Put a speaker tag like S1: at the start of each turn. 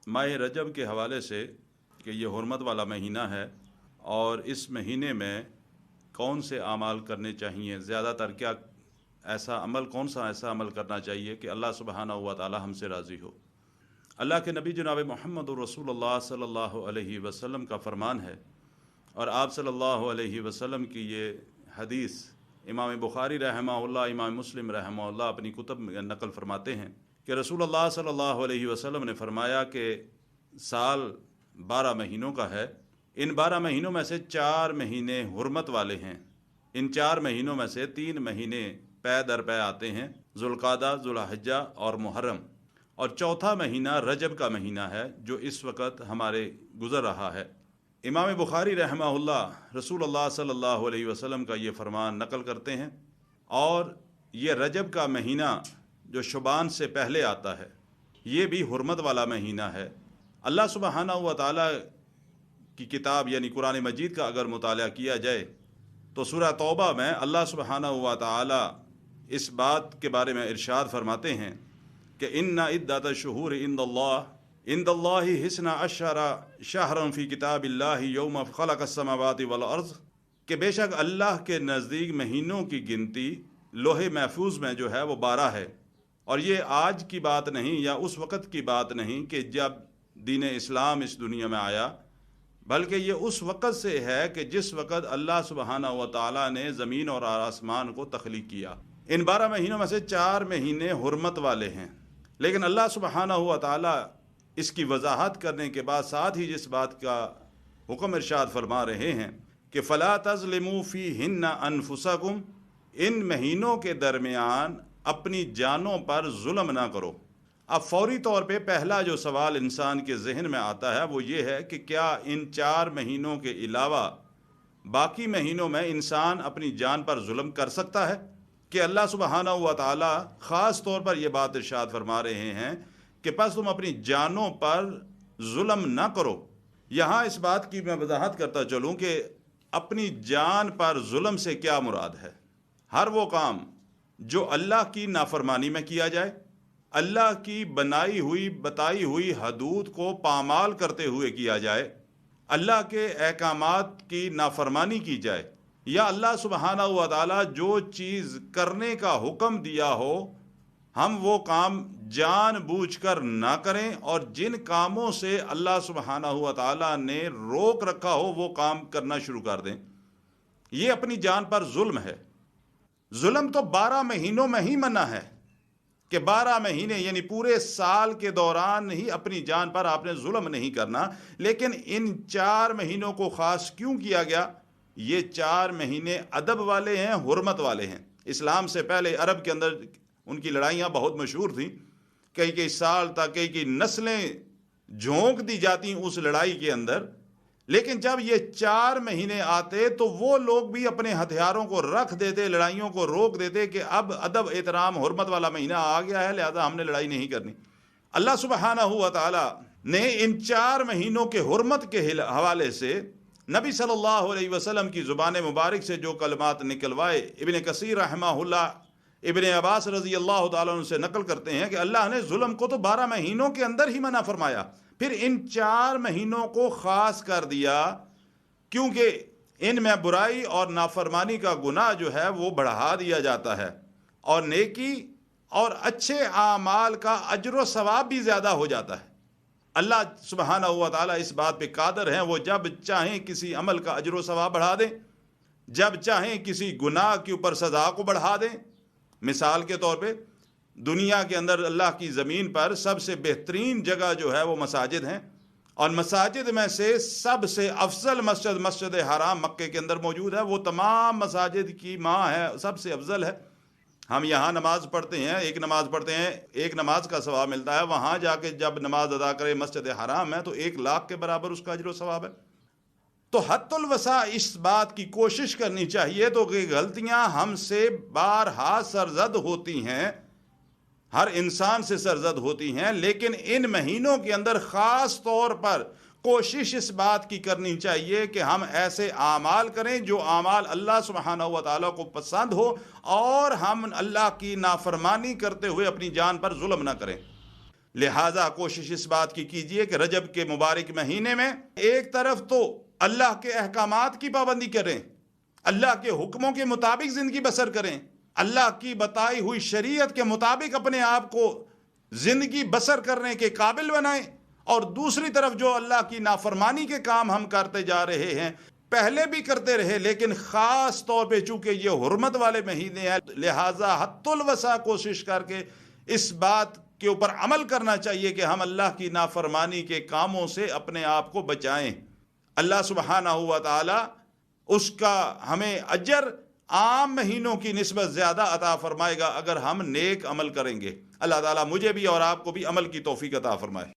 S1: ماہ رجب کے حوالے سے کہ یہ حرمت والا مہینہ ہے اور اس مہینے میں کون سے اعمال کرنے چاہیے، زیادہ تر کیا کون سا ایسا عمل کرنا چاہیے کہ اللہ سبحانہ و تعالی ہم سے راضی ہو۔ اللہ کے نبی جناب محمد رسول اللہ صلی اللہ علیہ وسلم کا فرمان ہے، اور آپ صلی اللہ علیہ وسلم کی یہ حدیث امام بخاری رحمہ اللہ، امام مسلم رحمہ اللہ اپنی کتب میں نقل فرماتے ہیں کہ رسول اللہ صلی اللہ علیہ وسلم نے فرمایا کہ سال 12 مہینوں کا ہے، ان 12 مہینوں میں سے 4 مہینے حرمت والے ہیں، ان 4 مہینوں میں سے 3 مہینے پے در پے آتے ہیں، ذوالقعدہ، ذوالحجہ اور محرم، اور چوتھا مہینہ رجب کا مہینہ ہے جو اس وقت ہمارے گزر رہا ہے۔ امام بخاری رحمہ اللہ رسول اللہ صلی اللہ علیہ وسلم کا یہ فرمان نقل کرتے ہیں، اور یہ رجب کا مہینہ جو شعبان سے پہلے آتا ہے یہ بھی حرمت والا مہینہ ہے۔ اللہ سبحانہ و تعالیٰ کی کتاب یعنی قرآن مجید کا اگر مطالعہ کیا جائے تو سورہ توبہ میں اللہ سبحانہ و تعالیٰ اس بات کے بارے میں ارشاد فرماتے ہیں کہ ان عدۃ الشہور عند اللہ 12 شہرا فی کتاب اللہ یوم خلق السماوات والارض، کہ بے شک اللہ کے نزدیک مہینوں کی گنتی لوح محفوظ میں جو ہے وہ 12 ہے، اور یہ آج کی بات نہیں یا اس وقت کی بات نہیں کہ جب دین اسلام اس دنیا میں آیا، بلکہ یہ اس وقت سے ہے کہ جس وقت اللہ سبحانہ و تعالیٰ نے زمین اور آسمان کو تخلیق کیا۔ ان 12 مہینوں میں سے 4 مہینے حرمت والے ہیں، لیکن اللہ سبحانہ و تعالیٰ اس کی وضاحت کرنے کے بعد ساتھ ہی جس بات کا حکم ارشاد فرما رہے ہیں کہ فَلَا تَظْلِمُوا فِيهِنَّ أَنفُسَكُمْ، ان مہینوں کے درمیان اپنی جانوں پر ظلم نہ کرو۔ اب فوری طور پہ پہلا جو سوال انسان کے ذہن میں آتا ہے وہ یہ ہے کہ کیا ان 4 مہینوں کے علاوہ باقی مہینوں میں انسان اپنی جان پر ظلم کر سکتا ہے؟ کہ اللہ سبحانہ و تعالی خاص طور پر یہ بات ارشاد فرما رہے ہیں کہ پس تم اپنی جانوں پر ظلم نہ کرو۔ یہاں اس بات کی میں وضاحت کرتا چلوں کہ اپنی جان پر ظلم سے کیا مراد ہے۔ ہر وہ کام جو اللہ کی نافرمانی میں کیا جائے، اللہ کی بنائی ہوئی بتائی ہوئی حدود کو پامال کرتے ہوئے کیا جائے، اللہ کے احکامات کی نافرمانی کی جائے، یا اللہ سبحانہ و تعالیٰ جو چیز کرنے کا حکم دیا ہو ہم وہ کام جان بوجھ کر نہ کریں، اور جن کاموں سے اللہ سبحانہ و تعالیٰ نے روک رکھا ہو وہ کام کرنا شروع کر دیں، یہ اپنی جان پر ظلم ہے۔ ظلم تو 12 مہینوں میں ہی منع ہے کہ 12 مہینے یعنی پورے سال کے دوران ہی اپنی جان پر آپ نے ظلم نہیں کرنا، لیکن ان 4 مہینوں کو خاص کیوں کیا گیا؟ یہ 4 مہینے ادب والے ہیں، حرمت والے ہیں۔ اسلام سے پہلے عرب کے اندر ان کی لڑائیاں بہت مشہور تھیں، کئی سال تک کئی نسلیں جھونک دی جاتی اس لڑائی کے اندر، لیکن جب یہ 4 مہینے آتے تو وہ لوگ بھی اپنے ہتھیاروں کو رکھ دیتے، لڑائیوں کو روک دیتے کہ اب ادب احترام حرمت والا مہینہ آ گیا ہے، لہذا ہم نے لڑائی نہیں کرنی۔ اللہ سبحانہ و تعالی نے ان 4 مہینوں کے حرمت کے حوالے سے نبی صلی اللہ علیہ وسلم کی زبان مبارک سے جو کلمات نکلوائے، ابن کثیر رحمہ اللہ ابن عباس رضی اللہ تعالیٰ عنہ سے نقل کرتے ہیں کہ اللہ نے ظلم کو تو 12 مہینوں کے اندر ہی منع فرمایا، پھر ان 4 مہینوں کو خاص کر دیا کیونکہ ان میں برائی اور نافرمانی کا گناہ جو ہے وہ بڑھا دیا جاتا ہے، اور نیکی اور اچھے اعمال کا اجر و ثواب بھی زیادہ ہو جاتا ہے۔ اللہ سبحانہ و تعالیٰ اس بات پہ قادر ہیں، وہ جب چاہیں کسی عمل کا اجر و ثواب بڑھا دیں، جب چاہیں کسی گناہ کے اوپر سزا کو بڑھا دیں۔ مثال کے طور پہ دنیا کے اندر اللہ کی زمین پر سب سے بہترین جگہ جو ہے وہ مساجد ہیں، اور مساجد میں سے سب سے افضل مسجد حرام مکے کے اندر موجود ہے، وہ تمام مساجد کی ماں ہے، سب سے افضل ہے۔ ہم یہاں نماز پڑھتے ہیں، ایک نماز پڑھتے ہیں، ایک نماز کا ثواب ملتا ہے، وہاں جا کے جب نماز ادا کرے مسجد حرام ہے تو 1 لاکھ کے برابر اس کا اجر و ثواب ہے۔ تو حد الوسع اس بات کی کوشش کرنی چاہیے تو کہ غلطیاں ہم سے بارہا سرزد ہوتی ہیں، ہر انسان سے سرزد ہوتی ہیں، لیکن ان مہینوں کے اندر خاص طور پر کوشش اس بات کی کرنی چاہیے کہ ہم ایسے اعمال کریں جو اعمال اللہ سبحانہ و تعالیٰ کو پسند ہو، اور ہم اللہ کی نافرمانی کرتے ہوئے اپنی جان پر ظلم نہ کریں۔ لہٰذا کوشش اس بات کی کیجئے کہ رجب کے مبارک مہینے میں ایک طرف تو اللہ کے احکامات کی پابندی کریں، اللہ کے حکموں کے مطابق زندگی بسر کریں، اللہ کی بتائی ہوئی شریعت کے مطابق اپنے آپ کو زندگی بسر کرنے کے قابل بنائیں، اور دوسری طرف جو اللہ کی نافرمانی کے کام ہم کرتے جا رہے ہیں، پہلے بھی کرتے رہے لیکن خاص طور پہ چونکہ یہ حرمت والے مہینے ہیں، لہٰذا حد الوسع کوشش کر کے اس بات کے اوپر عمل کرنا چاہیے کہ ہم اللہ کی نافرمانی کے کاموں سے اپنے آپ کو بچائیں۔ اللہ سبحانہ و تعالی اس کا ہمیں اجر عام مہینوں کی نسبت زیادہ عطا فرمائے گا اگر ہم نیک عمل کریں گے۔ اللہ تعالیٰ مجھے بھی اور آپ کو بھی عمل کی توفیق عطا فرمائے۔